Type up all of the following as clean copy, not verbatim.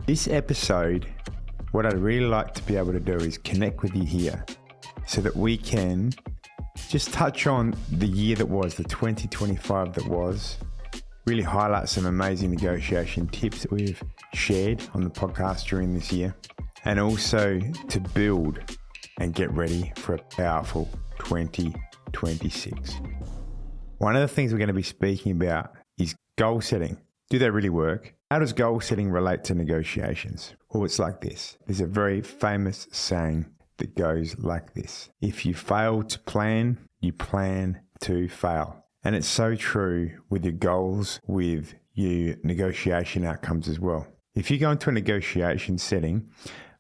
This episode, what I'd really like to be able to do is connect with you here so that we can just touch on the year that was, the 2025 that was, really highlight some amazing negotiation tips that we've shared on the podcast during this year, and also to build and get ready for a powerful 2026. One of the things we're going to be speaking about is goal setting. Do they really work? How does goal setting relate to negotiations? Well, it's like this. There's a very famous saying that goes like this. If you fail to plan, you plan to fail. And it's so true with your goals, with your negotiation outcomes as well. If you go into a negotiation setting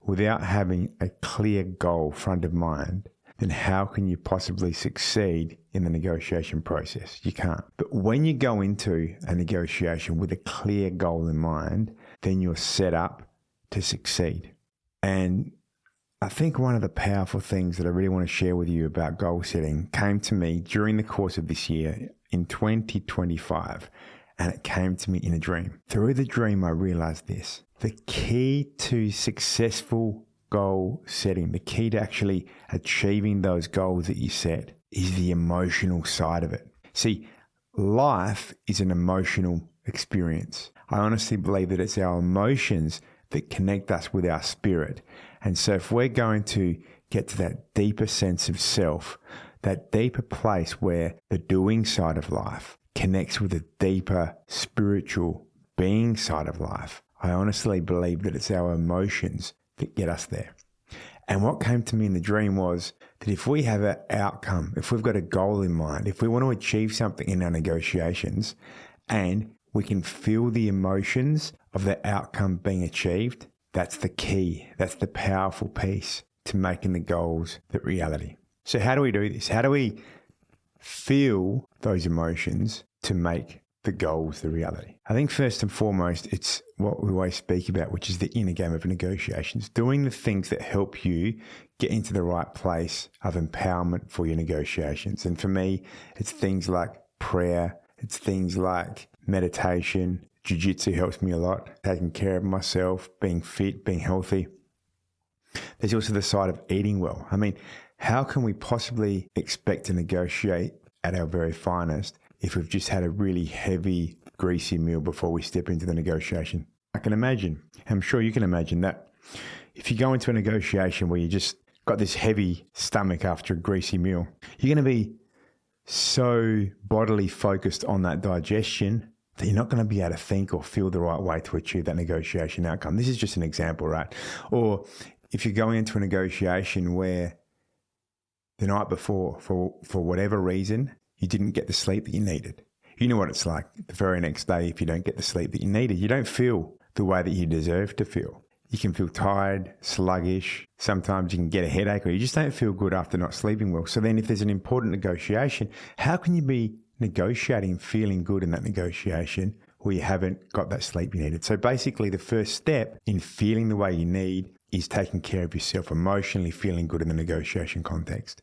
without having a clear goal front of mind, then how can you possibly succeed in the negotiation process? You can't. But when you go into a negotiation with a clear goal in mind, then you're set up to succeed. And I think one of the powerful things that I really want to share with you about goal setting came to me during the course of this year in 2025, and it came to me in a dream. Through the dream, I realized this. The key to successful goal setting, the key to actually achieving those goals that you set, is the emotional side of it. See, life is an emotional experience. I honestly believe that it's our emotions that connect us with our spirit. And so if we're going to get to that deeper sense of self, that deeper place where the doing side of life connects with the deeper spiritual being side of life, I honestly believe that it's our emotions that get us there. And what came to me in the dream was that if we have an outcome, if we've got a goal in mind, if we want to achieve something in our negotiations and we can feel the emotions of the outcome being achieved, that's the key. That's the powerful piece to making the goals the reality. So how do we do this? How do we feel those emotions to make the goals the reality? I think first and foremost, it's what we always speak about, which is the inner game of negotiations, doing the things that help you get into the right place of empowerment for your negotiations. And for me, it's things like prayer, it's things like meditation. Jiu-Jitsu helps me a lot, taking care of myself, being fit, being healthy. There's also the side of eating well. I mean, how can we possibly expect to negotiate at our very finest if we've just had a really heavy, greasy meal before we step into the negotiation? I can imagine, I'm sure you can imagine that if you go into a negotiation where you just got this heavy stomach after a greasy meal, you're going to be so bodily focused on that digestion that you're not going to be able to think or feel the right way to achieve that negotiation outcome. This is just an example, right? Or if you're going into a negotiation where the night before, for whatever reason, you didn't get the sleep that you needed. You know what it's like the very next day if you don't get the sleep that you needed. You don't feel the way that you deserve to feel. You can feel tired, sluggish. Sometimes you can get a headache, or you just don't feel good after not sleeping well. So then if there's an important negotiation, how can you be negotiating and feeling good in that negotiation where you haven't got that sleep you needed? So basically the first step in feeling the way you need is taking care of yourself, emotionally feeling good in the negotiation context.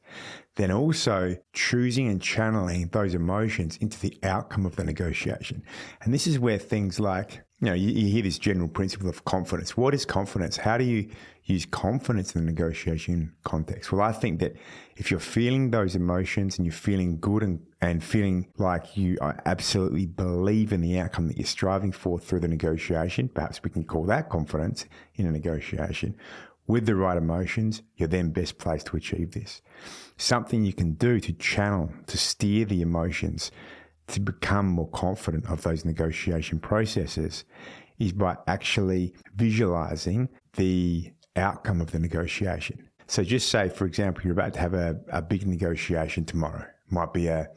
Then also choosing and channeling those emotions into the outcome of the negotiation. And this is where things like, you hear this general principle of confidence. What is confidence? How do you use confidence in the negotiation context? Well, I think that if you're feeling those emotions and you're feeling good and feeling like you absolutely believe in the outcome that you're striving for through the negotiation, perhaps we can call that confidence in a negotiation, with the right emotions, you're then best placed to achieve this. Something you can do to channel, to steer the emotions, to become more confident of those negotiation processes is by actually visualizing the outcome of the negotiation. So just say, for example, you're about to have a big negotiation tomorrow. It might be a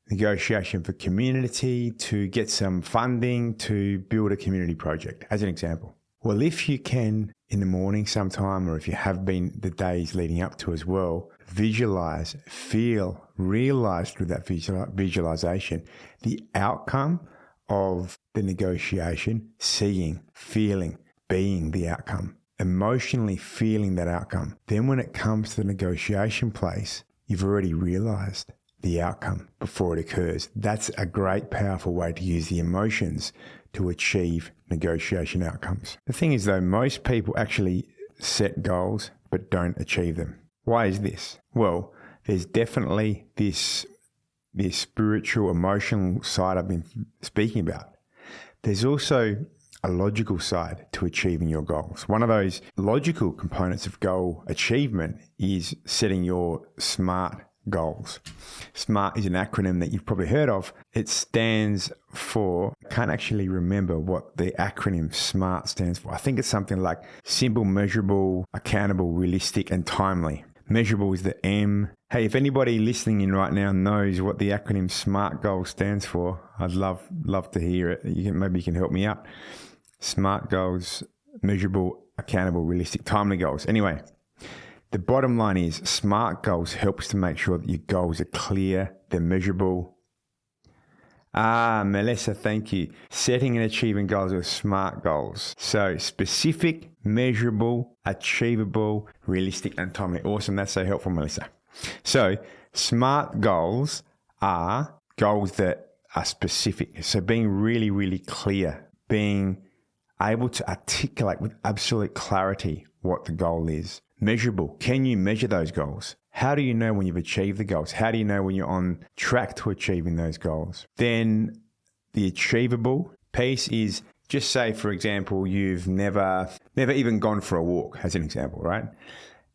negotiation for community to get some funding to build a community project, as an example. Well, if you can in the morning sometime, or if you have been the days leading up to as well, visualize, feel, realize through that visualization the outcome of the negotiation, seeing, feeling, being the outcome, emotionally feeling that outcome. Then when it comes to the negotiation place, you've already realized the outcome before it occurs. That's a great, powerful way to use the emotions to achieve negotiation outcomes. The thing is though, most people actually set goals but don't achieve them. Why is this? Well, there's definitely this spiritual, emotional side I've been speaking about. There's also a logical side to achieving your goals. One of those logical components of goal achievement is setting your SMART goals. SMART is an acronym that you've probably heard of. It stands for, I can't actually remember what the acronym SMART stands for. I think it's something like simple, measurable, accountable, realistic, and timely. Measurable is the M. Hey, if anybody listening in right now knows what the acronym SMART goal stands for, I'd love to hear it. Maybe you can help me out. SMART goals, measurable, accountable, realistic, timely goals. Anyway, the bottom line is SMART goals helps to make sure that your goals are clear, they're measurable. Melissa, thank you. Setting and achieving goals with SMART goals. So specific, measurable, achievable, realistic, and timely. Awesome. That's so helpful, Melissa. So SMART goals are goals that are specific. So being really, really clear, being able to articulate with absolute clarity what the goal is. Measurable. Can you measure those goals? How do you know when you've achieved the goals? How do you know when you're on track to achieving those goals? Then the achievable piece is, just say, for example, you've never even gone for a walk, as an example, right?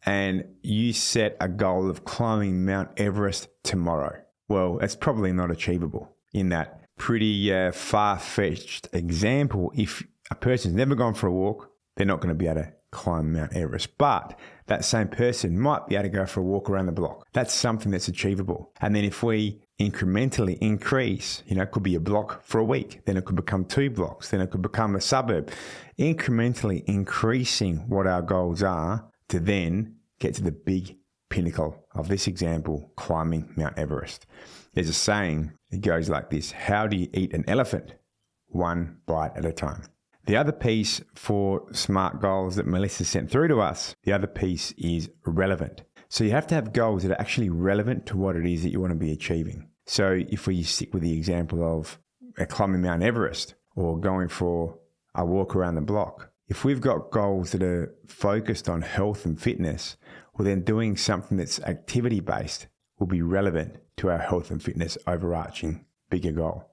And you set a goal of climbing Mount Everest tomorrow. Well, it's probably not achievable in that pretty far-fetched example. If a person's never gone for a walk, they're not going to be able to climb Mount Everest. But that same person might be able to go for a walk around the block. That's something that's achievable. And then if we incrementally increase, it could be a block for a week, then it could become 2 blocks, then it could become a suburb. Incrementally increasing what our goals are to then get to the big pinnacle of this example, climbing Mount Everest. There's a saying, it goes like this: how do you eat an elephant? One bite at a time. The other piece for SMART goals that Melissa sent through to us, the other piece is relevant. So you have to have goals that are actually relevant to what it is that you want to be achieving. So if we stick with the example of climbing Mount Everest or going for a walk around the block, if we've got goals that are focused on health and fitness, well then doing something that's activity-based will be relevant to our health and fitness overarching bigger goal.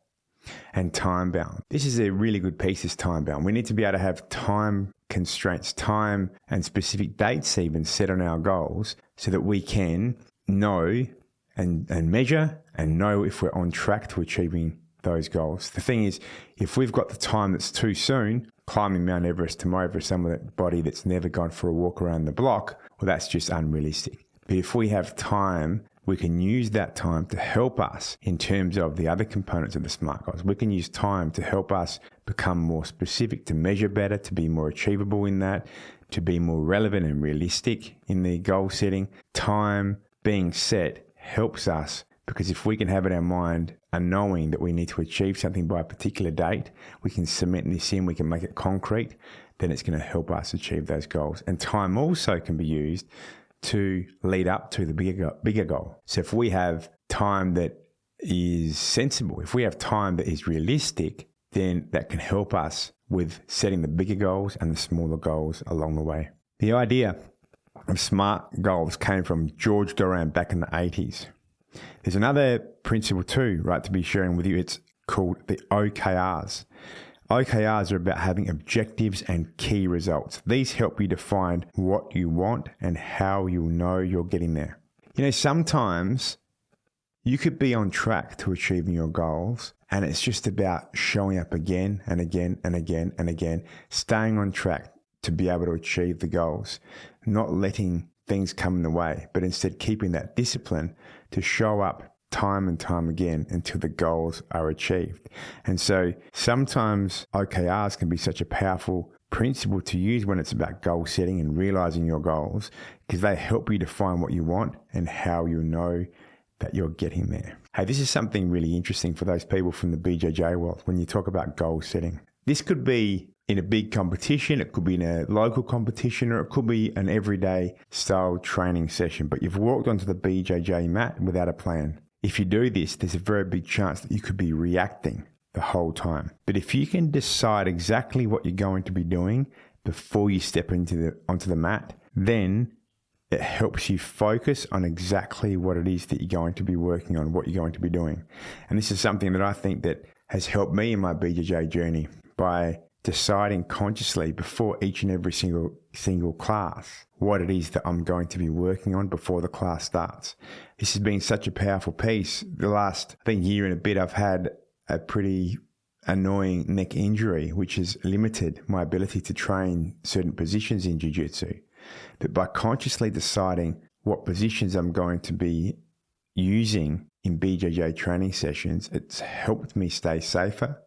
And time bound. This is a really good piece, is time bound. We need to be able to have time constraints, time and specific dates even set on our goals so that we can know and measure and know if we're on track to achieving those goals. The thing is, if we've got the time that's too soon, climbing Mount Everest tomorrow for somebody that's never gone for a walk around the block, well, that's just unrealistic. But if we have time, we can use that time to help us in terms of the other components of the SMART goals. We can use time to help us become more specific, to measure better, to be more achievable in that, to be more relevant and realistic in the goal setting. Time being set helps us, because if we can have in our mind a knowing that we need to achieve something by a particular date, we can cement this in, we can make it concrete, then it's going to help us achieve those goals. And time also can be used to lead up to the bigger goal. So if we have time that is sensible, if we have time that is realistic, then that can help us with setting the bigger goals and the smaller goals along the way. The idea of SMART goals came from George Doran back in the 80s. There's another principle too, right, to be sharing with you. It's called the OKRs. OKRs are about having objectives and key results. These help you define what you want and how you'll know you're getting there. Sometimes you could be on track to achieving your goals, and it's just about showing up again and again and again and again, staying on track to be able to achieve the goals, not letting things come in the way, but instead keeping that discipline to show up time and time again until the goals are achieved. And so sometimes OKRs can be such a powerful principle to use when it's about goal setting and realizing your goals, because they help you define what you want and how you know that you're getting there. Hey, this is something really interesting for those people from the BJJ world when you talk about goal setting. This could be in a big competition, it could be in a local competition, or it could be an everyday style training session, but you've walked onto the BJJ mat without a plan. If you do this, there's a very big chance that you could be reacting the whole time. But if you can decide exactly what you're going to be doing before you step onto the mat, then it helps you focus on exactly what it is that you're going to be working on, what you're going to be doing. And this is something that I think that has helped me in my BJJ journey by deciding consciously before each and every single class what it is that I'm going to be working on before the class starts. This has been such a powerful piece. The last, I think, year and a bit, I've had a pretty annoying neck injury, which has limited my ability to train certain positions in Jiu-Jitsu. But by consciously deciding what positions I'm going to be using in BJJ training sessions, it's helped me stay safer.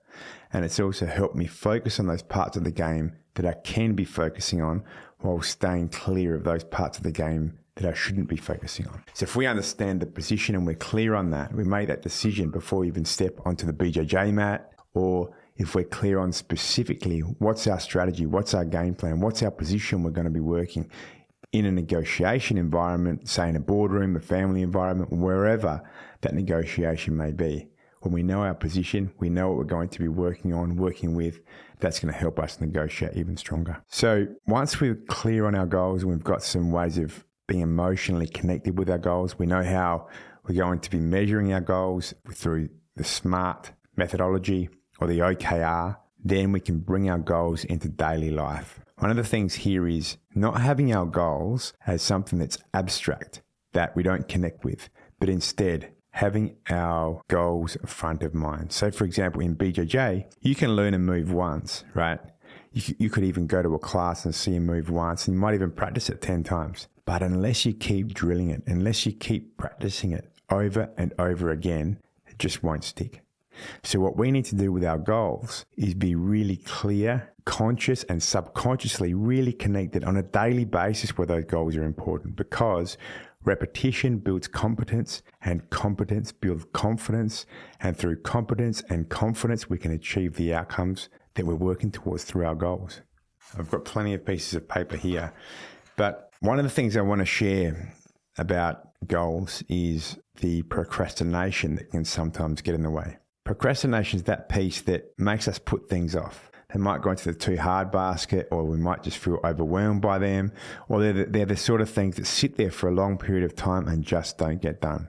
And it's also helped me focus on those parts of the game that I can be focusing on while staying clear of those parts of the game that I shouldn't be focusing on. So if we understand the position and we're clear on that, we make that decision before we even step onto the BJJ mat, or if we're clear on specifically what's our strategy, what's our game plan, what's our position we're going to be working in a negotiation environment, say in a boardroom, a family environment, wherever that negotiation may be. When we know our position, we know what we're going to be working on, working with, that's going to help us negotiate even stronger. So once we're clear on our goals and we've got some ways of being emotionally connected with our goals, we know how we're going to be measuring our goals through the SMART methodology or the OKR, then we can bring our goals into daily life. One of the things here is not having our goals as something that's abstract that we don't connect with, but instead having our goals front of mind. So for example, in BJJ, you can learn a move once, right? You could even go to a class and see a move once, and you might even practice it 10 times. But unless you keep drilling it, unless you keep practicing it over and over again, it just won't stick. So what we need to do with our goals is be really clear, conscious and subconsciously really connected on a daily basis where those goals are important, because repetition builds competence and competence builds confidence, and through competence and confidence we can achieve the outcomes that we're working towards through our goals. I've got plenty of pieces of paper here, but one of the things I want to share about goals is the procrastination that can sometimes get in the way. Procrastination is that piece that makes us put things off. They might go into the too hard basket, or we might just feel overwhelmed by them, or they're the sort of things that sit there for a long period of time and just don't get done.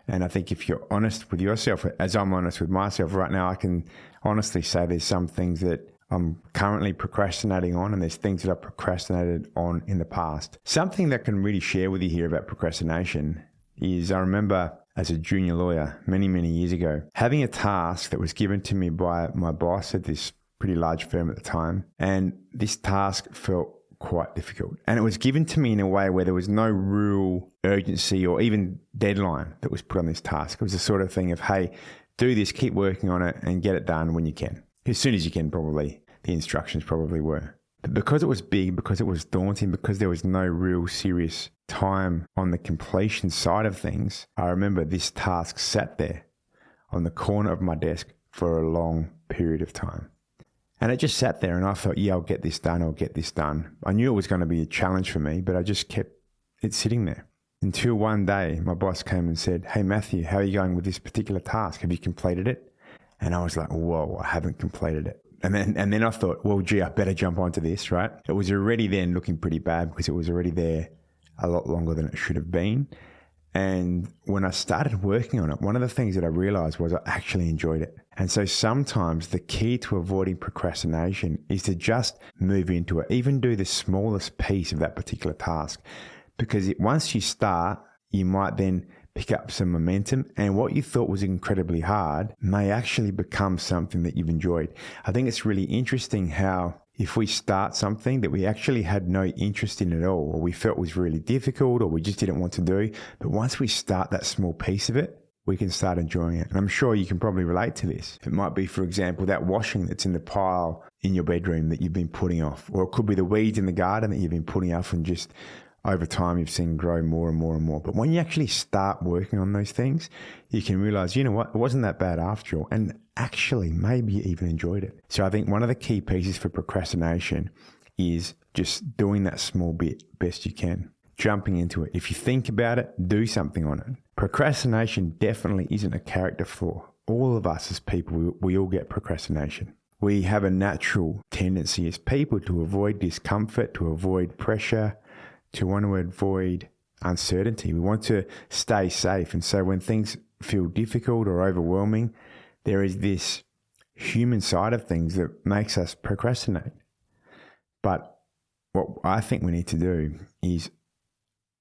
And I think if you're honest with yourself, as I'm honest with myself right now, I can honestly say there's some things that I'm currently procrastinating on, and there's things that I've procrastinated on in the past. Something that I can really share with you here about procrastination is I remember as a junior lawyer many, many years ago, having a task that was given to me by my boss at this pretty large firm at the time. And this task felt quite difficult. And it was given to me in a way where there was no real urgency or even deadline that was put on this task. It was the sort of thing of, hey, do this, keep working on it and get it done when you can. As soon as you can, probably, the instructions probably were. But because it was big, because it was daunting, because there was no real serious time on the completion side of things, I remember this task sat there on the corner of my desk for a long period of time. And it just sat there and I thought, yeah, I'll get this done. I knew it was going to be a challenge for me, but I just kept it sitting there. Until one day, my boss came and said, hey, Matthew, how are you going with this particular task? Have you completed it? And I was like, whoa, I haven't completed it. And then I thought, well, gee, I better jump onto this, right? It was already then looking pretty bad because it was already there a lot longer than it should have been. And when I started working on it, one of the things that I realized was I actually enjoyed it. And so sometimes the key to avoiding procrastination is to just move into it, even do the smallest piece of that particular task. Because once you start, you might then pick up some momentum, and what you thought was incredibly hard may actually become something that you've enjoyed. I think it's really interesting how if we start something that we actually had no interest in at all, or we felt was really difficult, or we just didn't want to do, but once we start that small piece of it, we can start enjoying it. And I'm sure you can probably relate to this. It might be, for example, that washing that's in the pile in your bedroom that you've been putting off, or it could be the weeds in the garden that you've been putting off and just over time you've seen grow more and more and more. But when you actually start working on those things, you can realize, you know what, it wasn't that bad after all. And actually, maybe you even enjoyed it. So I think one of the key pieces for procrastination is just doing that small bit best you can. jumping into it. If you think about it, do something on it. Procrastination definitely isn't a character flaw. All of us as people, we all get procrastination. We have a natural tendency as people to avoid discomfort, to avoid pressure, to want to avoid uncertainty. We want to stay safe. And so when things feel difficult or overwhelming, there is this human side of things that makes us procrastinate. But what I think we need to do is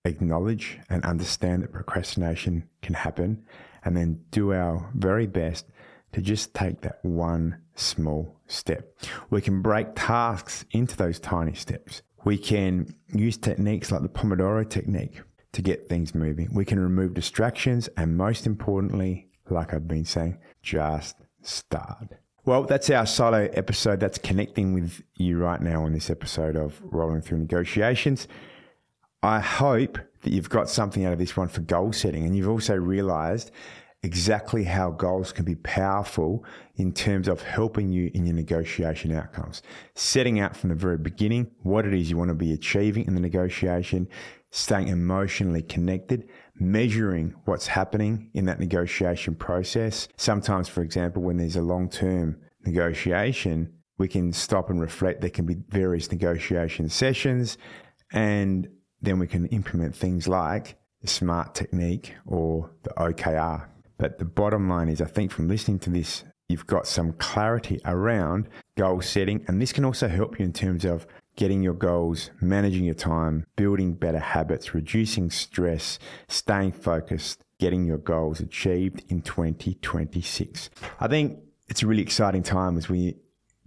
acknowledge and understand that procrastination can happen, and then do our very best to just take that one small step. We can break tasks into those tiny steps. We can use techniques like the Pomodoro technique to get things moving. We can remove distractions, and most importantly, like I've been saying, just start. Well, that's our solo episode. That's connecting with you right now on this episode of Rolling Through Negotiations. I hope that you've got something out of this one for goal setting, and you've also realized exactly how goals can be powerful in terms of helping you in your negotiation outcomes. Setting out from the very beginning what it is you want to be achieving in the negotiation, staying emotionally connected, measuring what's happening in that negotiation process. Sometimes, for example, when there's a long-term negotiation, we can stop and reflect. There can be various negotiation sessions, and then we can implement things like the SMART technique or the OKR. But the bottom line is, I think from listening to this, you've got some clarity around goal setting, and this can also help you in terms of getting your goals, managing your time, building better habits, reducing stress, staying focused, getting your goals achieved in 2026. I think it's a really exciting time as we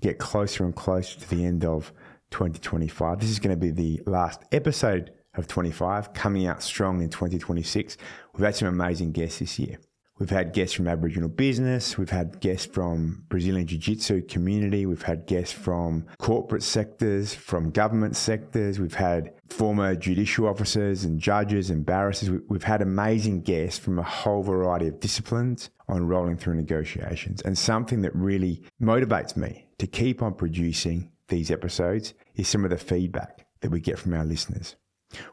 get closer and closer to the end of 2025. This is going to be the last episode of 25, coming out strong in 2026. We've had some amazing guests this year. We've had guests from Aboriginal business. We've had guests from Brazilian Jiu-Jitsu community. We've had guests from corporate sectors, from government sectors. We've had former judicial officers and judges and barristers. We've had amazing guests from a whole variety of disciplines on Rolling Through Negotiations. And something that really motivates me to keep on producing these episodes is some of the feedback that we get from our listeners.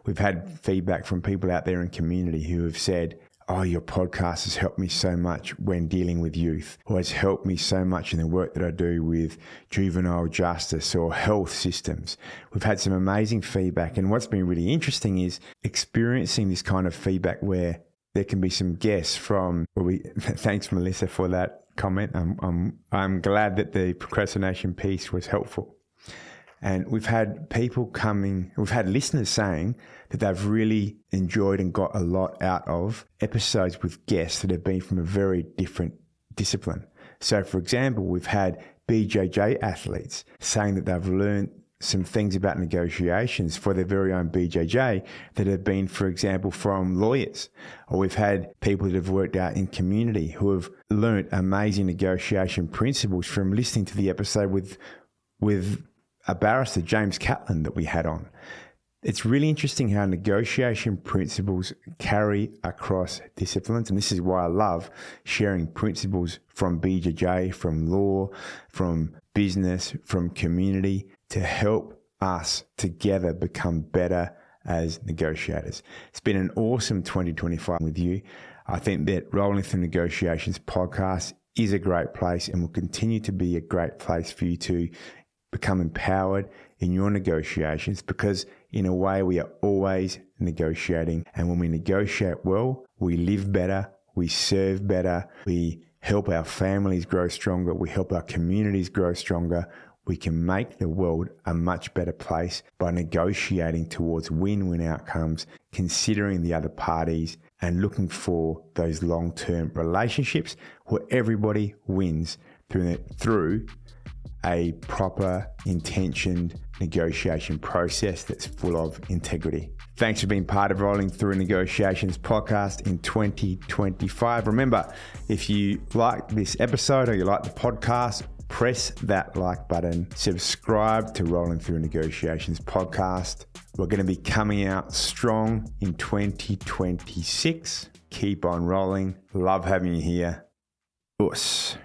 We've had feedback from people out there in community who have said, "Oh, your podcast has helped me so much when dealing with youth," or "has helped me so much in the work that I do with juvenile justice or health systems." We've had some amazing feedback. And what's been really interesting is experiencing this kind of feedback where there can be some guests from, thanks Melissa for that comment. I'm glad that the procrastination piece was helpful. And we've had listeners saying that they've really enjoyed and got a lot out of episodes with guests that have been from a very different discipline. So, for example, we've had BJJ athletes saying that they've learned some things about negotiations for their very own BJJ that have been, for example, from lawyers. Or we've had people that have worked out in community who have learned amazing negotiation principles from listening to the episode with a barrister, James Catlin, that we had on. It's really interesting how negotiation principles carry across disciplines. And this is why I love sharing principles from BJJ, from law, from business, from community, to help us together become better as negotiators. It's been an awesome 2025 with you. I think that Rolling Through Negotiations podcast is a great place and will continue to be a great place for you to become empowered in your negotiations, because in a way we are always negotiating. And when we negotiate well, we live better, we serve better, we help our families grow stronger, we help our communities grow stronger. We can make the world a much better place by negotiating towards win-win outcomes, considering the other parties and looking for those long-term relationships where everybody wins through a proper, intentioned negotiation process that's full of integrity. Thanks for being part of Rolling Through Negotiations podcast in 2025. Remember, if you like this episode or you like the podcast, press that like button, subscribe to Rolling Through Negotiations podcast. We're going to be coming out strong in 2026. Keep on rolling. Love having you here. Us.